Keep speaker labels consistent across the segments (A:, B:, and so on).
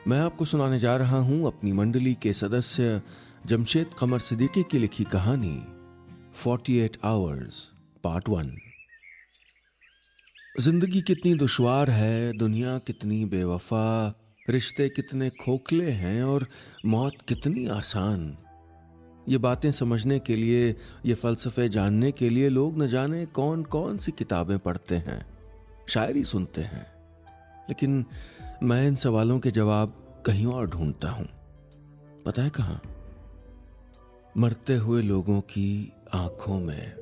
A: मैं आपको सुनाने जा रहा हूं अपनी मंडली के सदस्य जमशेद कमर सिद्दीकी की लिखी कहानी 48 आवर्स पार्ट 1। जिंदगी कितनी दुश्वार है, दुनिया कितनी बेवफा, रिश्ते कितने खोखले हैं और मौत कितनी आसान। ये बातें समझने के लिए, ये फलसफे जानने के लिए लोग न जाने कौन कौन सी किताबें पढ़ते हैं, शायरी सुनते हैं, लेकिन मैं इन सवालों के जवाब कहीं और ढूंढता हूं। पता है कहां? मरते हुए लोगों की आंखों में।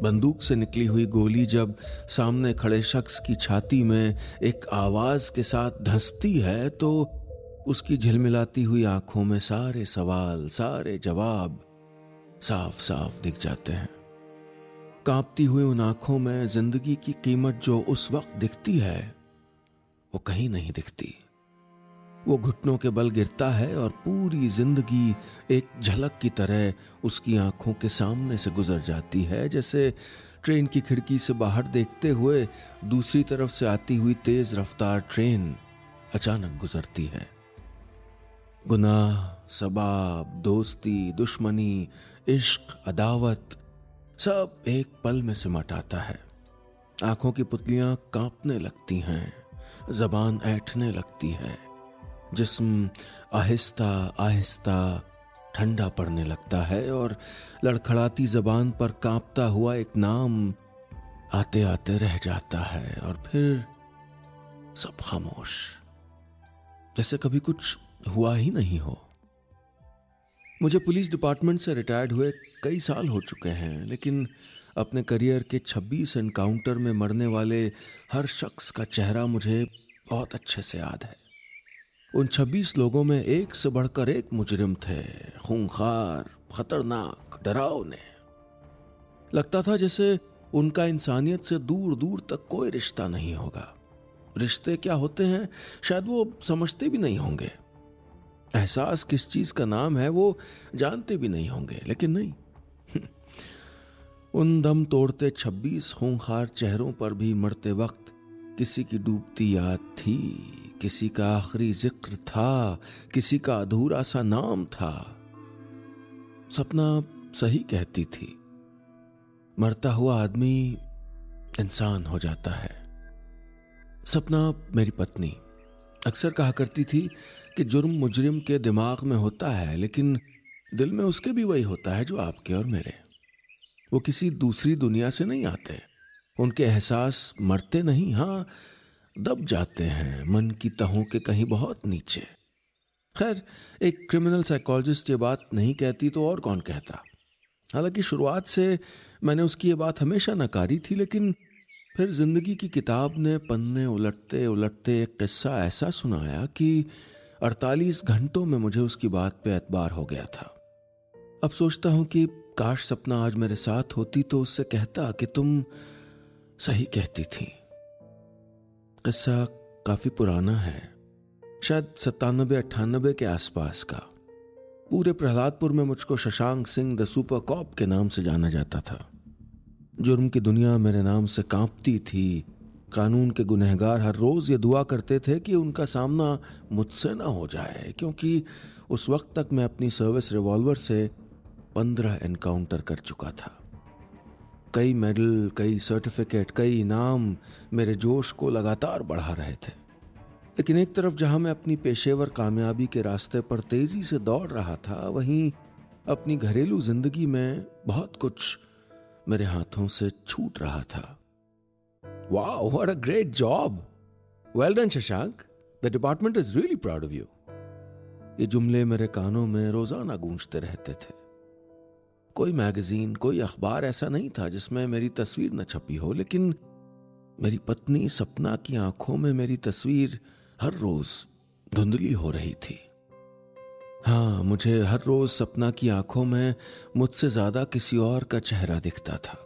A: बंदूक से निकली हुई गोली जब सामने खड़े शख्स की छाती में एक आवाज के साथ धंसती है तो उसकी झिलमिलाती हुई आंखों में सारे सवाल, सारे जवाब साफ साफ दिख जाते हैं। कांपती हुई उन आंखों में जिंदगी की कीमत जो उस वक्त दिखती है वो कहीं नहीं दिखती। वो घुटनों के बल गिरता है और पूरी जिंदगी एक झलक की तरह उसकी आंखों के सामने से गुजर जाती है, जैसे ट्रेन की खिड़की से बाहर देखते हुए दूसरी तरफ से आती हुई तेज रफ्तार ट्रेन अचानक गुजरती है। गुनाह, सबाब, दोस्ती, दुश्मनी, इश्क, अदावत सब एक पल में सिमट आता है। आंखों की पुतलियां कांपने लगती हैं, जबान ऐंठने लगती है, जिस्म आहिस्ता आहिस्ता ठंडा पड़ने लगता है और लड़खड़ाती जबान पर कांपता हुआ एक नाम आते आते रह जाता है और फिर सब खामोश, जैसे कभी कुछ हुआ ही नहीं हो। मुझे पुलिस डिपार्टमेंट से रिटायर्ड हुए कई साल हो चुके हैं, लेकिन अपने करियर के 26 एनकाउंटर में मरने वाले हर शख्स का चेहरा मुझे बहुत अच्छे से याद है। उन 26 लोगों में एक से बढ़कर एक मुजरिम थे, खूंखार, खतरनाक, डरावने। लगता था जैसे उनका इंसानियत से दूर दूर तक कोई रिश्ता नहीं होगा। रिश्ते क्या होते हैं शायद वो समझते भी नहीं होंगे, एहसास किस चीज का नाम है वो जानते भी नहीं होंगे, लेकिन नहीं, उन दम तोड़ते 26 खूंखार चेहरों पर भी मरते वक्त किसी की डूबती याद थी, किसी का आखिरी जिक्र था, किसी का अधूरा सा नाम था। सपना सही कहती थी, मरता हुआ आदमी इंसान हो जाता है। सपना मेरी पत्नी अक्सर कहा करती थी कि जुर्म मुजरिम के दिमाग में होता है, लेकिन दिल में उसके भी वही होता है जो आपके और मेरे। वो किसी दूसरी दुनिया से नहीं आते, उनके एहसास मरते नहीं, हाँ दब जाते हैं मन की तहों के कहीं बहुत नीचे। खैर, एक क्रिमिनल साइकोलॉजिस्ट ये बात नहीं कहती तो और कौन कहता। हालांकि शुरुआत से मैंने उसकी ये बात हमेशा नकारी थी, लेकिन फिर जिंदगी की किताब ने पन्ने उलटते उलटते एक किस्सा ऐसा सुनाया कि 48 घंटों में मुझे उसकी बात पे एतबार हो गया था। अब सोचता हूं कि काश सपना आज मेरे साथ होती तो उससे कहता कि तुम सही कहती थी। किस्सा काफी पुराना है, शायद 97-98 के आसपास का। पूरे प्रहलादपुर में मुझको Shashank Singh the super cop के नाम से जाना जाता था। जुर्म की दुनिया मेरे नाम से कांपती थी। कानून के गुनहगार हर रोज ये दुआ करते थे कि उनका सामना मुझसे ना हो जाए, क्योंकि उस वक्त तक मैं अपनी सर्विस रिवॉल्वर से 15 एनकाउंटर कर चुका था। कई मेडल, कई सर्टिफिकेट, कई इनाम मेरे जोश को लगातार बढ़ा रहे थे। लेकिन एक तरफ जहां मैं अपनी पेशेवर कामयाबी के रास्ते पर तेजी से दौड़ रहा था, वहीं अपनी घरेलू जिंदगी में बहुत कुछ मेरे हाथों से छूट रहा था। Wow, what a great job, well done Shashank, the department is really proud of you. ये जुमले मेरे कानों में रोजाना गूंजते रहते थे। कोई मैगजीन, कोई अखबार ऐसा नहीं था जिसमें मेरी तस्वीर न छपी हो, लेकिन मेरी पत्नी सपना की आंखों में मेरी तस्वीर हर रोज धुंधली हो रही थी। हाँ, मुझे हर रोज सपना की आंखों में मुझसे ज्यादा किसी और का चेहरा दिखता था।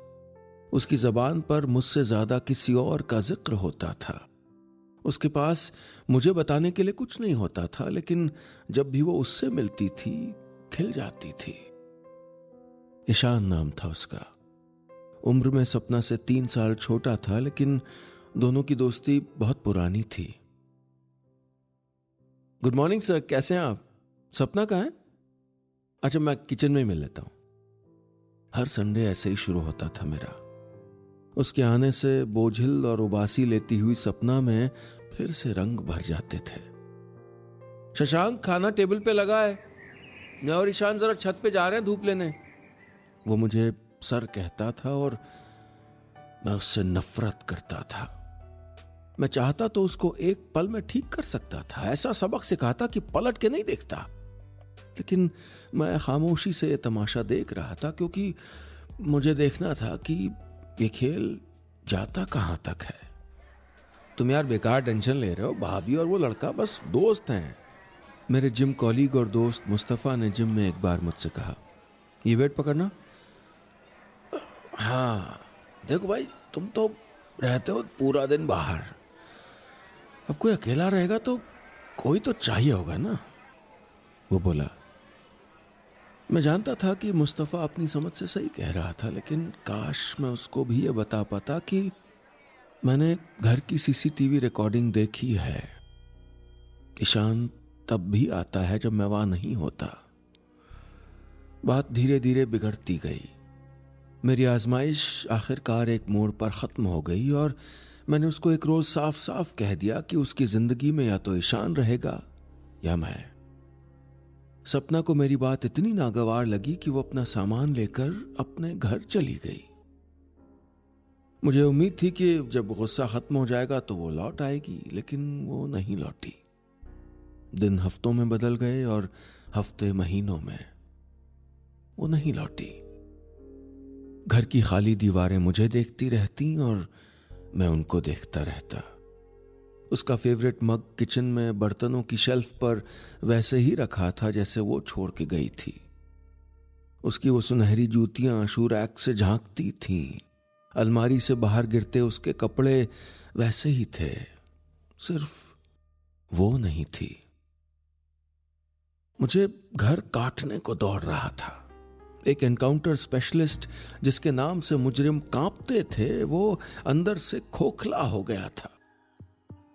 A: उसकी जबान पर मुझसे ज्यादा किसी और का जिक्र होता था। उसके पास मुझे बताने के लिए कुछ नहीं होता था, लेकिन जब भी वो उससे मिलती थी खिल जाती थी। ईशान नाम था उसका। उम्र में सपना से 3 साल छोटा था, लेकिन दोनों की दोस्ती बहुत पुरानी थी। गुड मॉर्निंग सर, कैसे हैं आप? सपना कहाँ है? अच्छा, मैं किचन में ही मिल लेता हूँ। हर संडे ऐसे ही शुरू होता था मेरा। उसके आने से बोझिल और उबासी लेती हुई सपना में फिर से रंग भर जाते थे। शशांक, खाना टेबल पे लगा है, मैं और ईशान जरा छत पे जा रहे हैं धूप लेने। वो मुझे सर कहता था और मैं उससे नफरत करता था। मैं चाहता तो उसको एक पल में ठीक कर सकता था, ऐसा सबक सिखाता कि पलट के नहीं देखता, लेकिन मैं खामोशी से ये तमाशा देख रहा था, क्योंकि मुझे देखना था कि ये खेल जाता कहां तक है। तुम यार बेकार टेंशन ले रहे हो, भाभी और वो लड़का बस दोस्त हैं। मेरे जिम कॉलीग और दोस्त मुस्तफ़ा ने जिम में एक बार मुझसे कहा, ये वेट पकड़ना। हाँ देखो भाई, तुम तो रहते हो पूरा दिन बाहर, अब कोई अकेला रहेगा तो कोई तो चाहिए होगा ना, वो बोला। मैं जानता था कि मुस्तफ़ा अपनी समझ से सही कह रहा था, लेकिन काश मैं उसको भी ये बता पाता कि मैंने घर की सीसीटीवी रिकॉर्डिंग देखी है। ईशान तब भी आता है जब मैं वहां नहीं होता। बात धीरे धीरे बिगड़ती गई। मेरी आजमाइश आखिरकार एक मोड़ पर खत्म हो गई और मैंने उसको एक रोज साफ साफ कह दिया कि उसकी जिंदगी में या तो ईशान रहेगा या मैं। सपना को मेरी बात इतनी नागवार लगी कि वो अपना सामान लेकर अपने घर चली गई। मुझे उम्मीद थी कि जब गुस्सा खत्म हो जाएगा तो वो लौट आएगी, लेकिन वो नहीं लौटी। दिन हफ्तों में बदल गए और हफ्ते महीनों में। वो नहीं लौटी। घर की खाली दीवारें मुझे देखती रहती और मैं उनको देखता रहता। उसका फेवरेट मग किचन में बर्तनों की शेल्फ पर वैसे ही रखा था जैसे वो छोड़ के गई थी। उसकी वो सुनहरी जूतियां शू रैक से झांकती थीं। अलमारी से बाहर गिरते उसके कपड़े वैसे ही थे, सिर्फ वो नहीं थी। मुझे घर काटने को दौड़ रहा था। एक एनकाउंटर स्पेशलिस्ट जिसके नाम से मुजरिम कांपते थे, वो अंदर से खोखला हो गया था।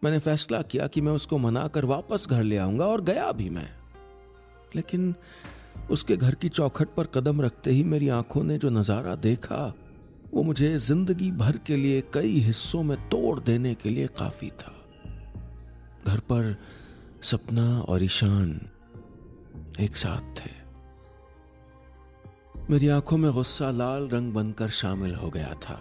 A: मैंने फैसला किया कि मैं उसको मनाकर वापस घर ले आऊंगा, और गया भी मैं। लेकिन उसके घर की चौखट पर कदम रखते ही मेरी आंखों ने जो नजारा देखा, वो मुझे जिंदगी भर के लिए कई हिस्सों में तोड़ देने के लिए काफी था। घर पर सपना और ईशान एक साथ थे। मेरी आंखों में गुस्सा लाल रंग बनकर शामिल हो गया था।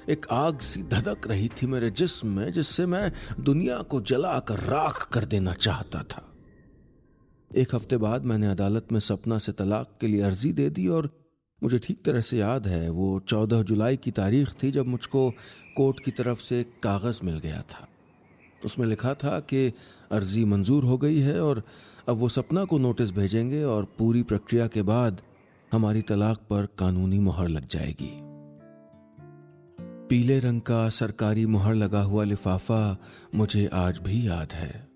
A: एक आग सी धधक रही थी मेरे जिस्म में, जिससे मैं दुनिया को जलाकर राख कर देना चाहता था। एक हफ्ते बाद मैंने अदालत में सपना से तलाक के लिए अर्जी दे दी, और मुझे ठीक तरह से याद है वो 14 जुलाई की तारीख थी जब मुझको कोर्ट की तरफ से एक कागज मिल गया था। उसमें लिखा था कि अर्जी मंजूर हो गई है और अब वो सपना को नोटिस भेजेंगे और पूरी प्रक्रिया के बाद हमारी तलाक पर कानूनी मुहर लग जाएगी। पीले रंग का सरकारी मुहर लगा हुआ लिफाफा मुझे आज भी याद है।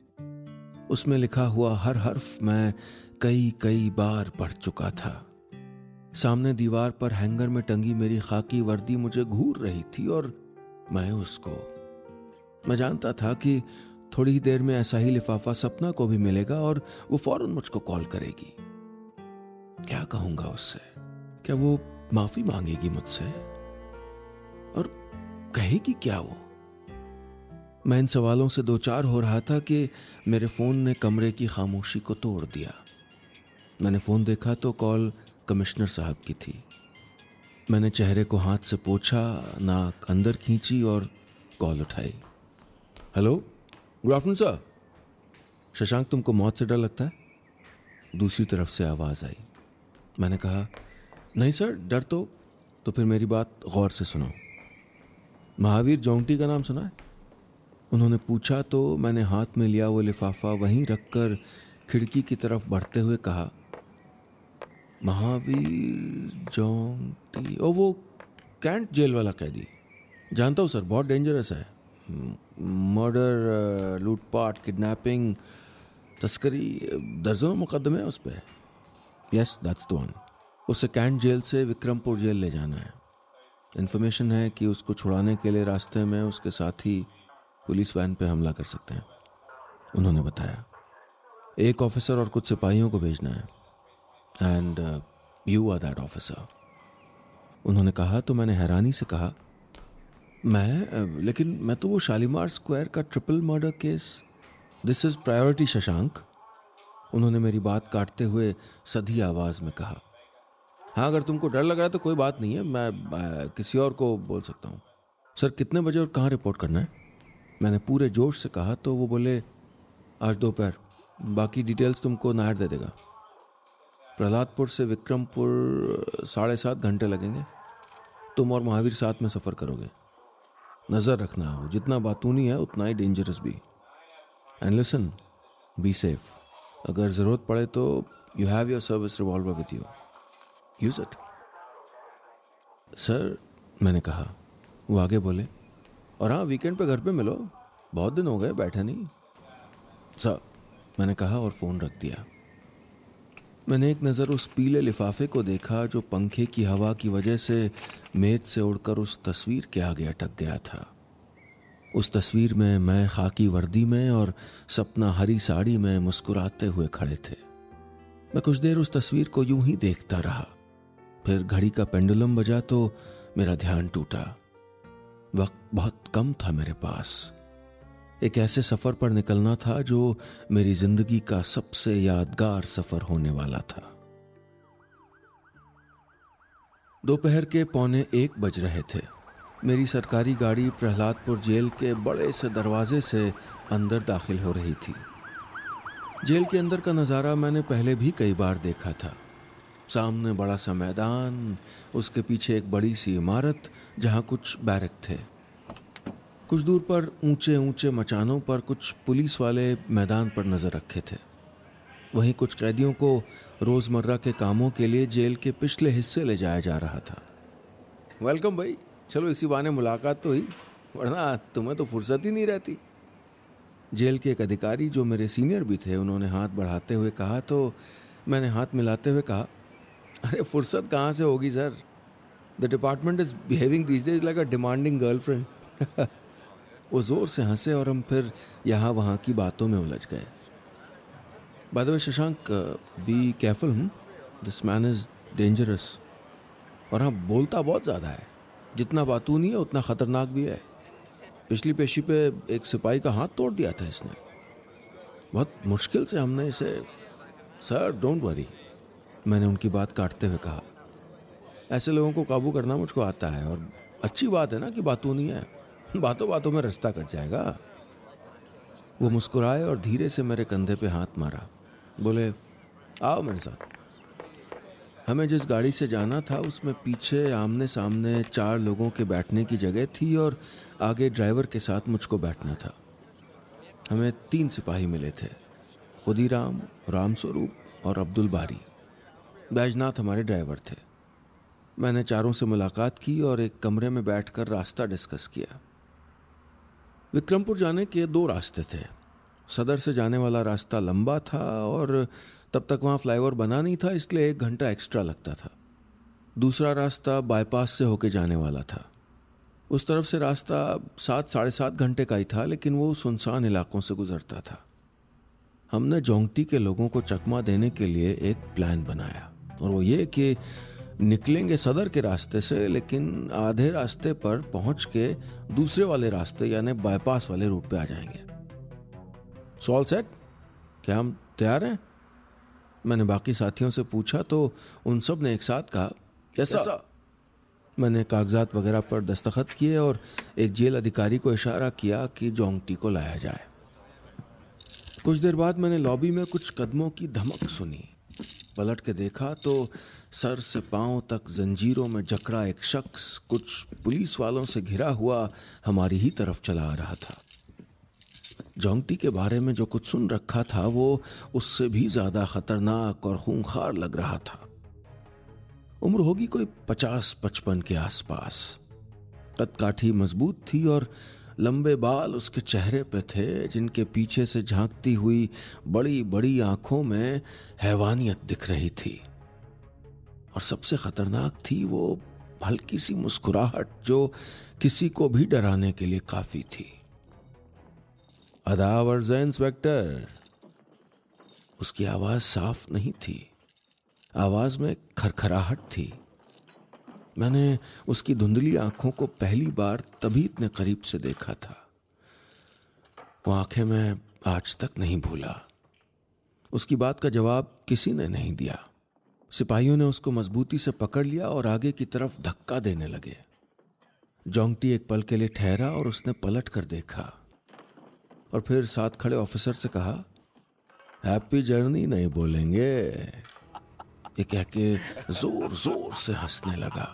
A: उसमें लिखा हुआ हर हर्फ मैं कई बार पढ़ चुका था। सामने दीवार पर हैंगर में टंगी मेरी खाकी वर्दी मुझे घूर रही थी, और मैं जानता था कि थोड़ी ही देर में ऐसा ही लिफाफा सपना को भी मिलेगा और वो फौरन मुझको कॉल करेगी। क्या कहूंगा उससे? क्या वो माफी मांगेगी मुझसे? और कहेगी क्या वो? मैं इन सवालों से दो चार हो रहा था कि मेरे फोन ने कमरे की खामोशी को तोड़ दिया। मैंने फोन देखा तो कॉल कमिश्नर साहब की थी। मैंने चेहरे को हाथ से पोंछा, नाक अंदर खींची और कॉल उठाई। Hello, good afternoon sir. Shashank, तुमको मौत से डर लगता है? दूसरी तरफ से आवाज आई। मैंने कहा, नहीं सर, डर तो फिर मेरी बात गौर से सुनो। महावीर जोंटी का नाम सुना है? उन्होंने पूछा तो मैंने हाथ में लिया वो लिफाफा वहीं रखकर खिड़की की तरफ बढ़ते हुए कहा, महावीर जोंटी? ओ, वो कैंट जेल वाला कैदी। जानता हूँ सर, बहुत डेंजरस है। मर्डर, लूटपाट, किडनैपिंग, तस्करी, दर्जनों मुकदमे हैं उस पर। Yes, that's the one. उसे कैंट जेल से विक्रमपुर जेल ले जाना है। इन्फॉर्मेशन है कि उसको छुड़ाने के लिए रास्ते में उसके साथी पुलिस वैन पे हमला कर सकते हैं, उन्होंने बताया। एक ऑफिसर और कुछ सिपाहियों को भेजना है and you are that officer. उन्होंने कहा तो मैंने हैरानी से कहा, लेकिन मैं तो वो शालीमार स्क्वायर का triple murder case, this is priority Shashank. उन्होंने मेरी बात काटते हुए सधी आवाज में कहा, हाँ अगर तुमको डर लग रहा है तो कोई बात नहीं है, मैं किसी और को बोल सकता हूँ। सर कितने बजे और कहाँ रिपोर्ट करना है? मैंने पूरे जोश से कहा तो वो बोले, आज दोपहर, बाकी डिटेल्स तुमको नायर दे देगा। प्रहलादपुर से विक्रमपुर 7.5 घंटे लगेंगे। तुम और महावीर साथ में सफ़र करोगे। नज़र रखना, वो जितना बातूनी है उतना ही डेंजरस भी। And listen, be safe. अगर ज़रूरत पड़े तो you have your service revolver with you, use it. Sir मैंने कहा। वो आगे बोले, और हाँ वीकेंड पे घर पे मिलो, बहुत दिन हो गए बैठे नहीं। सर मैंने कहा और फ़ोन रख दिया। मैंने एक नज़र उस पीले लिफाफे को देखा जो पंखे की हवा की वजह से मेज से उड़कर उस तस्वीर के आगे अटक गया था। उस तस्वीर में मैं खाकी वर्दी में और सपना हरी साड़ी में मुस्कुराते हुए खड़े थे। मैं कुछ देर उस तस्वीर को यूं ही देखता रहा। फिर घड़ी का पेंडुलम बजा तो मेरा ध्यान टूटा। वक्त बहुत कम था मेरे पास। एक ऐसे सफर पर निकलना था जो मेरी जिंदगी का सबसे यादगार सफर होने वाला था। दोपहर के 12:45 बज रहे थे। मेरी सरकारी गाड़ी प्रहलादपुर जेल के बड़े से दरवाजे से अंदर दाखिल हो रही थी। जेल के अंदर का नज़ारा मैंने पहले भी कई बार देखा था। सामने बड़ा सा मैदान, उसके पीछे एक बड़ी सी इमारत जहाँ कुछ बैरक थे। कुछ दूर पर ऊंचे ऊंचे मचानों पर कुछ पुलिस वाले मैदान पर नजर रखे थे। वहीं कुछ कैदियों को रोजमर्रा के कामों के लिए जेल के पिछले हिस्से ले जाया जा रहा था। वेलकम भाई, चलो इसी बहाने मुलाकात तो हुई, वरना तुम्हें तो फुर्सत ही नहीं रहती। जेल के एक अधिकारी जो मेरे सीनियर भी थे, उन्होंने हाथ बढ़ाते हुए कहा तो मैंने हाथ मिलाते हुए कहा, अरे फुर्सत कहाँ से होगी sir, the department is behaving these days like a demanding girlfriend. वो जोर से हंसे और हम फिर यहाँ वहाँ की बातों में उलझ गए। By the way Shashank, be careful, this man is dangerous. और हाँ, बोलता बहुत ज़्यादा है, जितना बातूनी है उतना ख़तरनाक भी है। पिछली पेशी पे एक सिपाही का हाथ तोड़ दिया था इसने, बहुत मुश्किल से हमने इसे। सर डोंट वरी, मैंने उनकी बात काटते हुए कहा, ऐसे लोगों को काबू करना मुझको आता है, और अच्छी बात है ना कि बातूनी है, बातों बातों में रास्ता कट जाएगा। वो मुस्कुराए और धीरे से मेरे कंधे पे हाथ मारा। बोले, आओ मेरे साथ। हमें जिस गाड़ी से जाना था उसमें पीछे आमने सामने 4 लोगों के बैठने की जगह थी और आगे ड्राइवर के साथ मुझको बैठना था। हमें 3 सिपाही मिले थे, खुदीराम, रामस्वरूप और अब्दुल बारी। बैजनाथ हमारे ड्राइवर थे। मैंने चारों से मुलाकात की और एक कमरे में बैठकर रास्ता डिस्कस किया। विक्रमपुर जाने के 2 रास्ते थे। सदर से जाने वाला रास्ता लंबा था और तब तक वहाँ फ्लाईओवर बना नहीं था, इसलिए 1 घंटा एक्स्ट्रा लगता था। दूसरा रास्ता बाईपास से होके जाने वाला था। उस तरफ से रास्ता 7-7.5 घंटे का ही था, लेकिन वो सुनसान इलाकों से गुजरता था। हमने जोंगटी के लोगों को चकमा देने के लिए एक प्लान बनाया, और वो ये कि निकलेंगे सदर के रास्ते से, लेकिन आधे रास्ते पर पहुंच के दूसरे वाले रास्ते यानी बाईपास वाले रूट पे आ जाएंगे। सॉल सेट, क्या हम तैयार हैं? मैंने बाकी साथियों से पूछा तो उन सब ने एक साथ कहा, यस सर। मैंने कागजात वगैरह पर दस्तखत किए और एक जेल अधिकारी को इशारा किया कि जोंगटी को लाया जाए। कुछ देर बाद मैंने लॉबी में कुछ कदमों की धमक सुनी। पलट के देखा तो सर से पांव तक जंजीरों में जकड़ा एक शख्स कुछ पुलिस वालों से घिरा हुआ हमारी ही तरफ चला आ रहा था। जोंगटी के बारे में जो कुछ सुन रखा था वो उससे भी ज्यादा खतरनाक और खूंखार लग रहा था। उम्र होगी कोई 50-55 के आसपास। कदकाठी मजबूत थी और लंबे बाल उसके चेहरे पे थे, जिनके पीछे से झांकती हुई बड़ी बड़ी आंखों में हैवानियत दिख रही थी। और सबसे खतरनाक थी वो हल्की सी मुस्कुराहट जो किसी को भी डराने के लिए काफी थी। अदाब अर्ज़ इंस्पेक्टर, उसकी आवाज साफ नहीं थी, आवाज में खरखराहट थी। मैंने उसकी धुंधली आंखों को पहली बार तभी इतने करीब से देखा था। वो आंखें मैं आज तक नहीं भूला। उसकी बात का जवाब किसी ने नहीं दिया। सिपाहियों ने उसको मजबूती से पकड़ लिया और आगे की तरफ धक्का देने लगे। जोंगटी एक पल के लिए ठहरा और उसने पलट कर देखा और फिर साथ खड़े ऑफिसर से कहा, हैप्पी जर्नी नहीं बोलेंगे? ये कह के जोर जोर से हंसने लगा।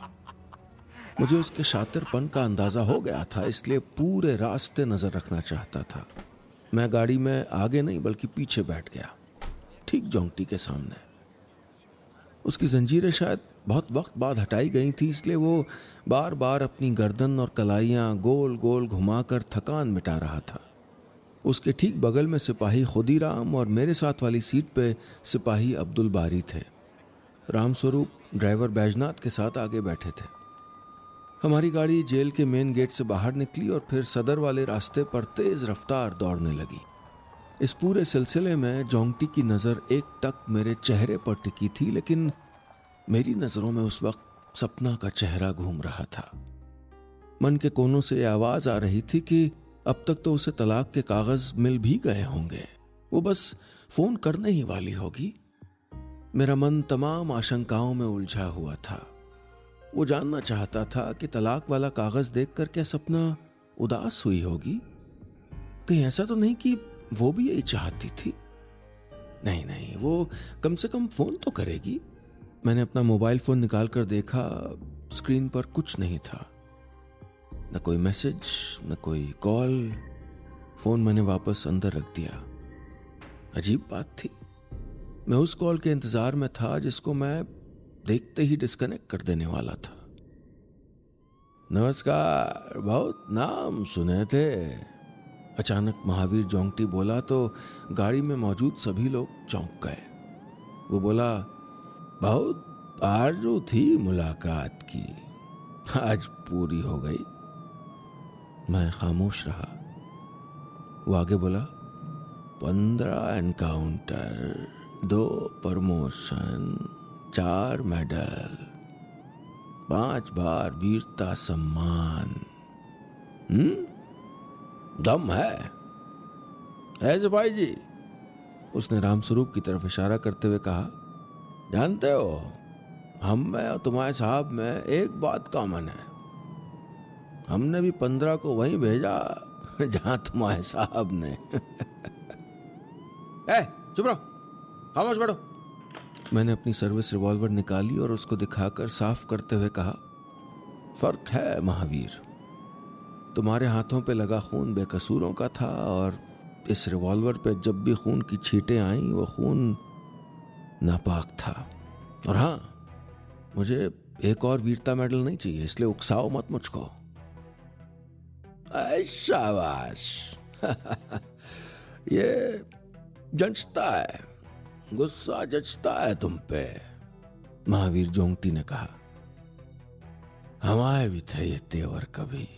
A: मुझे उसके शातिरपन का अंदाजा हो गया था, इसलिए पूरे रास्ते नजर रखना चाहता था। मैं गाड़ी में आगे नहीं बल्कि पीछे बैठ गया, ठीक जोंगटी के सामने। उसकी जंजीरें शायद बहुत वक्त बाद हटाई गई थी, इसलिए वो बार बार अपनी गर्दन और कलाइयां गोल गोल घुमाकर थकान मिटा रहा था। उसके ठीक बगल में सिपाही खुदीराम और मेरे साथ वाली सीट पे सिपाही अब्दुल बारी थे। रामस्वरूप ड्राइवर बैजनाथ के साथ आगे बैठे थे। हमारी गाड़ी जेल के मेन गेट से बाहर निकली और फिर सदर वाले रास्ते पर तेज रफ्तार दौड़ने लगी। इस पूरे सिलसिले में जोंगटी की नजर एक टक मेरे चेहरे पर टिकी थी, लेकिन मेरी नजरों में उस वक्त सपना का चेहरा घूम रहा था। मन के कोनों से आवाज आ रही थी कि अब तक तो उसे तलाक के कागज मिल भी गए होंगे, वो बस फोन करने ही वाली होगी। मेरा मन तमाम आशंकाओं में उलझा हुआ था। वो जानना चाहता था कि तलाक वाला कागज देखकर क्या सपना उदास हुई होगी? कहीं ऐसा तो नहीं कि वो भी यही चाहती थी? नहीं नहीं, वो कम से कम फोन तो करेगी। मैंने अपना मोबाइल फोन निकालकर देखा, स्क्रीन पर कुछ नहीं था, न कोई मैसेज न कोई कॉल। फोन मैंने वापस अंदर रख दिया। अजीब बात थी, मैं उस कॉल के इंतजार में था जिसको मैं देखते ही डिस्कनेक्ट कर देने वाला था। नमस्कार, बहुत नाम सुने थे, अचानक महावीर जोंगटी बोला तो गाड़ी में मौजूद सभी लोग चौंक गए। वो बोला, बहुत आरज़ू थी मुलाकात की, आज पूरी हो गई। मैं खामोश रहा। वो आगे बोला, 15 एनकाउंटर, 2 प्रमोशन, 4 मेडल, 5 बार वीरता सम्मान। दम है सिपाही जी? उसने रामस्वरूप की तरफ इशारा करते हुए कहा, जानते हो, हम में और तुम्हारे साहब में एक बात कॉमन है। हमने भी 15 को वहीं भेजा जहां तुम्हारे साहब ने। चुप रहो, खामोश बैठो। मैंने अपनी सर्विस रिवॉल्वर निकाली और उसको दिखाकर साफ करते हुए कहा, फर्क है महावीर, तुम्हारे हाथों पे लगा खून बेकसूरों का था और इस रिवॉल्वर पे जब भी खून की छींटें आईं वो खून नापाक था। और हाँ, मुझे एक और वीरता मेडल नहीं चाहिए, इसलिए उकसाओ मत मुझको। शाबाश। ये जचता है, गुस्सा जचता है तुम पे, महावीर जोंगटी ने कहा। हमारे भी थे ये तेवर, कभी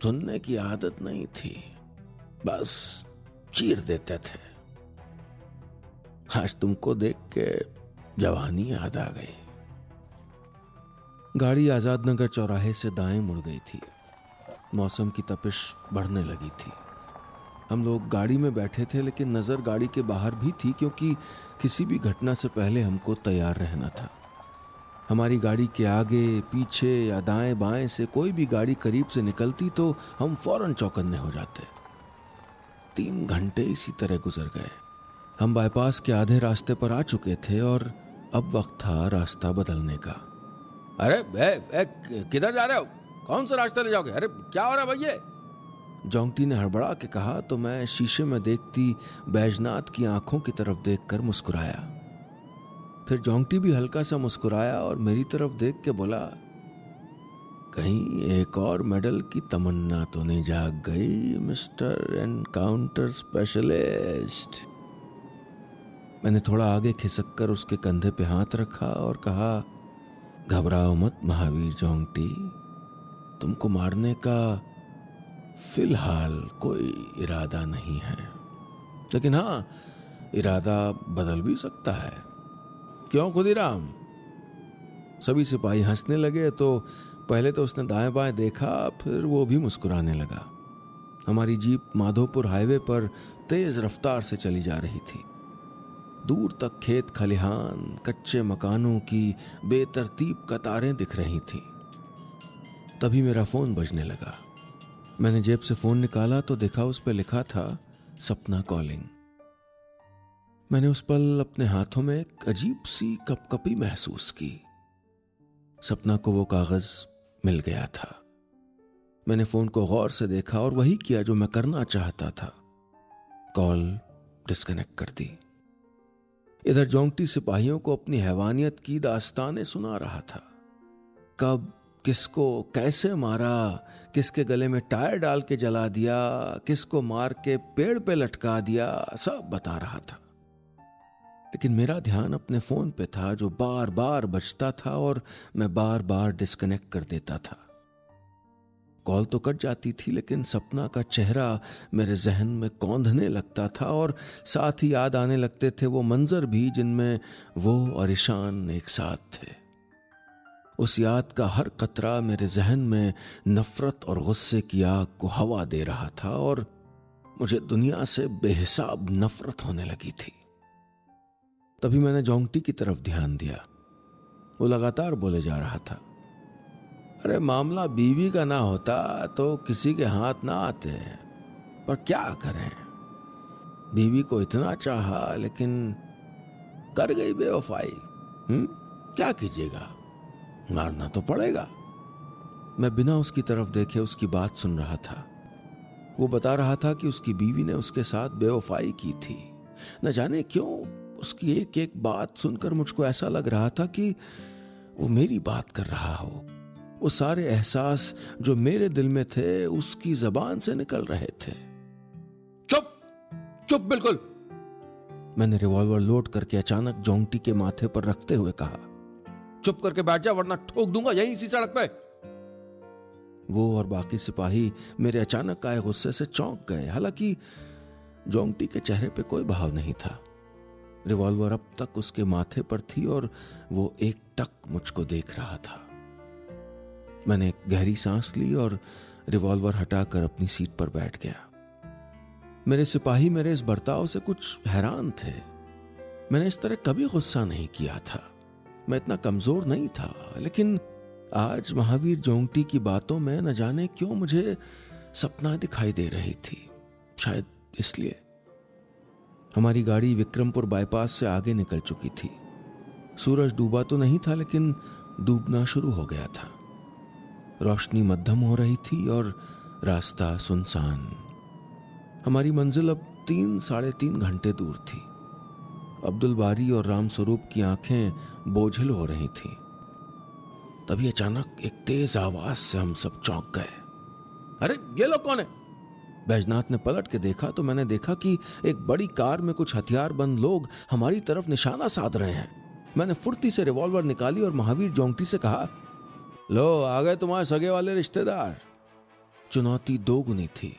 A: सुनने की आदत नहीं थी, बस चीर देते थे। आज तुमको देख के जवानी याद आ गई। गाड़ी आजाद नगर चौराहे से दाएं मुड़ गई थी। मौसम की तपिश बढ़ने लगी थी। हम लोग गाड़ी में बैठे थे, लेकिन नजर गाड़ी के बाहर भी थी, क्योंकि किसी भी घटना से पहले हमको तैयार रहना था। हमारी गाड़ी के आगे पीछे या दाएं बाएं से कोई भी गाड़ी करीब से निकलती तो हम फौरन चौकन्ने हो जाते। 3 घंटे इसी तरह गुजर गए। हम बाईपास के आधे रास्ते पर आ चुके थे और अब वक्त था रास्ता बदलने का। अरे किधर जा रहे हो? कौन सा रास्ता ले जाओगे? अरे क्या हो रहा है भैया? जोंगटी ने हड़बड़ा के कहा तो मैं शीशे में देखती बैजनाथ की आंखों की तरफ देखकर मुस्कुराया। फिर जोंगटी भी हल्का सा मुस्कुराया और मेरी तरफ देख के बोला, कहीं एक और मेडल की तमन्ना तो नहीं जाग गई मिस्टर एनकाउंटर स्पेशलिस्ट? मैंने थोड़ा आगे खिसक कर उसके कंधे पे हाथ रखा और कहा, घबराओ मत महावीर जोंगटी, तुमको मारने का फिलहाल कोई इरादा नहीं है, लेकिन हाँ, इरादा बदल भी सकता है। क्यों खुदीराम? सभी सिपाही हंसने लगे। तो पहले तो उसने दाएं बाएं देखा, फिर वो भी मुस्कुराने लगा। हमारी जीप माधोपुर हाईवे पर तेज रफ्तार से चली जा रही थी। दूर तक खेत खलिहान, कच्चे मकानों की बेतरतीब कतारें दिख रही थीं। तभी मेरा फोन बजने लगा। मैंने जेब से फोन निकाला तो देखा उस पर लिखा था सपना कॉलिंग। मैंने उस पल अपने हाथों में एक अजीब सी कपकपी महसूस की। सपना को वो कागज मिल गया था। मैंने फोन को गौर से देखा और वही किया जो मैं करना चाहता था, कॉल डिस्कनेक्ट कर दी। इधर जोंगटी सिपाहियों को अपनी हैवानियत की दास्तानें सुना रहा था। कब, किसको, कैसे मारा, किसके गले में टायर डाल के जला दिया, किसको मार के पेड़ पे लटका दिया, सब बता रहा था। लेकिन मेरा ध्यान अपने फोन पे था जो बार बार बजता था और मैं बार बार डिस्कनेक्ट कर देता था। कॉल तो कट जाती थी, लेकिन सपना का चेहरा मेरे जहन में कौंधने लगता था और साथ ही याद आने लगते थे वो मंजर भी जिनमें वो और ईशान एक साथ थे। उस याद का हर कतरा मेरे जहन में नफरत और गुस्से की आग को हवा दे रहा था और मुझे दुनिया से बेहिसाब नफरत होने लगी थी। तभी मैंने जोंगटी की तरफ ध्यान दिया। वो लगातार बोले जा रहा था, अरे मामला बीवी का ना होता तो किसी के हाथ ना आते, पर क्या करें, बीवी को इतना चाहा लेकिन कर गई बेवफाई। क्या कीजिएगा, मारना तो पड़ेगा। मैं बिना उसकी तरफ देखे उसकी बात सुन रहा था। वो बता रहा था कि उसकी बीवी ने उसके साथ बेवफाई की थी। न जाने क्यों उसकी एक एक बात सुनकर मुझको ऐसा लग रहा था कि वो मेरी बात कर रहा हो। वो सारे एहसास जो मेरे दिल में थे उसकी जबान से निकल रहे थे।
B: चुप चुप बिल्कुल।
A: मैंने रिवॉल्वर लोड करके अचानक जोंगटी के माथे पर रखते हुए कहा,
B: चुप करके बैठ जा वरना ठोक दूंगा यहीं इसी सड़क पे।
A: वो और बाकी सिपाही मेरे अचानक आए गुस्से से चौंक गए। हालांकि जोंगटी के चेहरे पे कोई भाव नहीं था। रिवॉल्वर अब तक उसके माथे पर थी और वो एक टक मुझको देख रहा था। मैंने एक गहरी सांस ली और रिवॉल्वर हटाकर अपनी सीट पर बैठ गया। मेरे सिपाही मेरे इस बर्ताव से कुछ हैरान थे। मैंने इस तरह कभी गुस्सा नहीं किया था। मैं इतना कमजोर नहीं था, लेकिन आज महावीर जोंगटी की बातों में न जाने क्यों मुझे सपना दिखाई दे रही थी। शायद इसलिए। हमारी गाड़ी विक्रमपुर बाईपास से आगे निकल चुकी थी। सूरज डूबा तो नहीं था, लेकिन डूबना शुरू हो गया था। रोशनी मध्यम हो रही थी और रास्ता सुनसान। हमारी मंजिल अब 3-3.5 घंटे दूर थी। अब्दुल बारी और राम स्वरूप की आंखें बोझिल हो रही थीं। तभी अचानक एक तेज आवाज से हम सब चौंक गए।
B: अरे ये लोग कौन है?
A: बैजनाथ ने पलट के देखा तो मैंने देखा कि एक बड़ी कार में कुछ हथियारबंद लोग हमारी तरफ निशाना साध रहे हैं। मैंने फुर्ती से रिवॉल्वर निकाली और महावीर जोंगटी से कहा,
B: लो आ गए तुम्हारे सगे वाले रिश्तेदार।
A: चुनौती दोगुनी थी।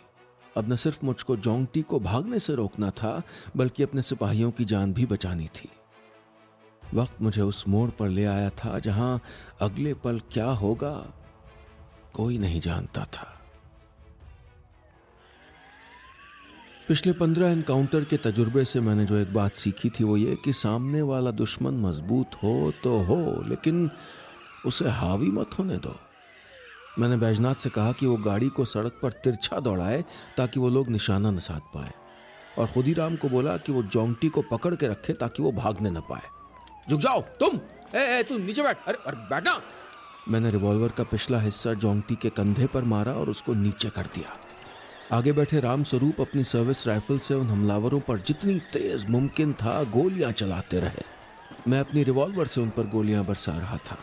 A: अब न सिर्फ मुझको जोंगटी को भागने से रोकना था, बल्कि अपने सिपाहियों की जान भी बचानी थी। वक्त मुझे उस मोड़ पर ले आया था जहां अगले पल क्या होगा कोई नहीं जानता था। पिछले 15 एनकाउंटर के तजुर्बे से मैंने जो एक बात सीखी थी वो ये कि सामने वाला दुश्मन मजबूत हो तो हो, लेकिन उसे हावी मत होने दो। मैंने बैजनाथ से कहा कि वो गाड़ी को सड़क पर तिरछा दौड़ाए ताकि वो लोग निशाना न साध पाए, और खुदीराम को बोला कि वो जोंगटी को पकड़ के रखे ताकि वो भागने न पाए।
B: झुक जाओ तुम। तू नीचे बैठ। अरे बैठना।
A: मैंने रिवॉल्वर का पिछला हिस्सा जोंगटी के कंधे पर मारा और उसको नीचे कर दिया। आगे बैठे राम स्वरूप अपनी सर्विस राइफल से उन हमलावरों पर जितनी तेज मुमकिन था गोलियां चलाते रहे। मैं अपनी रिवॉल्वर से उन पर गोलियां बरसा रहा था।